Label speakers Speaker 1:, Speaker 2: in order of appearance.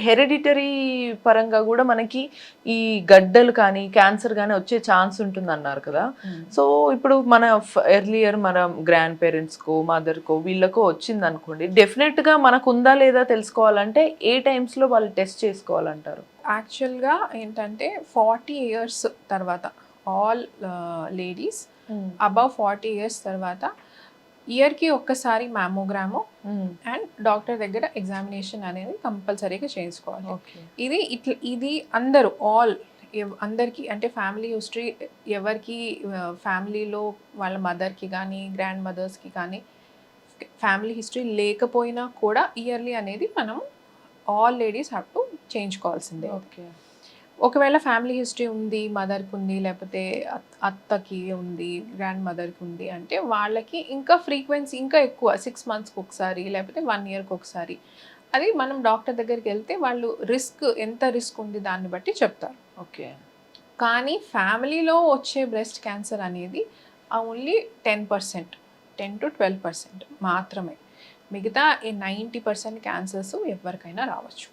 Speaker 1: Hereditary పరంగా కూడా మనకి ఈ గడ్డలు కానీ క్యాన్సర్ కానీ వచ్చే ఛాన్స్ ఉంటుంది అన్నారు కదా. సో ఇప్పుడు మన ఎర్లియర్ మన గ్రాండ్ పేరెంట్స్కో మదర్కో వీళ్ళకో వచ్చింది అనుకోండి, డెఫినెట్గా మనకు ఉందా లేదా తెలుసుకోవాలంటే ఏ టైమ్స్లో వాళ్ళు టెస్ట్ చేసుకోవాలంటారు?
Speaker 2: యాక్చువల్గా ఏంటంటే 40 ఇయర్స్ తర్వాత ఆల్ లేడీస్ అబవ్ 40 ఇయర్స్ తర్వాత ఇయర్కి ఒక్కసారి మ్యామోగ్రాము అండ్ డాక్టర్ దగ్గర ఎగ్జామినేషన్ అనేది కంపల్సరీగా చేయించుకోవాలి. ఇది అందరూ ఆల్ అందరికీ అంటే ఫ్యామిలీ హిస్టరీ ఎవరికి ఫ్యామిలీలో వాళ్ళ మదర్కి కానీ గ్రాండ్ మదర్స్కి కానీ ఫ్యామిలీ హిస్టరీ లేకపోయినా కూడా ఇయర్లీ అనేది మనం ఆల్ లేడీస్ హ్యావ్ టు చేయించుకోవాల్సిందే. ఒకవేళ ఫ్యామిలీ హిస్టరీ ఉంది, మదర్కి ఉంది, లేకపోతే అత్తకి ఉంది, గ్రాండ్ మదర్కి ఉంది అంటే వాళ్ళకి ఇంకా ఫ్రీక్వెన్సీ ఇంకా ఎక్కువ 6 మంత్స్కి ఒకసారి లేకపోతే 1 ఇయర్కి ఒకసారి అది మనం డాక్టర్ దగ్గరికి వెళ్తే వాళ్ళు ఎంత రిస్క్ ఉంది దాన్ని బట్టి చెప్తారు. కానీ ఫ్యామిలీలో వచ్చే బ్రెస్ట్ క్యాన్సర్ అనేది ఓన్లీ 10%, 10 to 12% మాత్రమే. మిగతా ఈ 90% క్యాన్సర్స్ ఎవరికైనా రావచ్చు.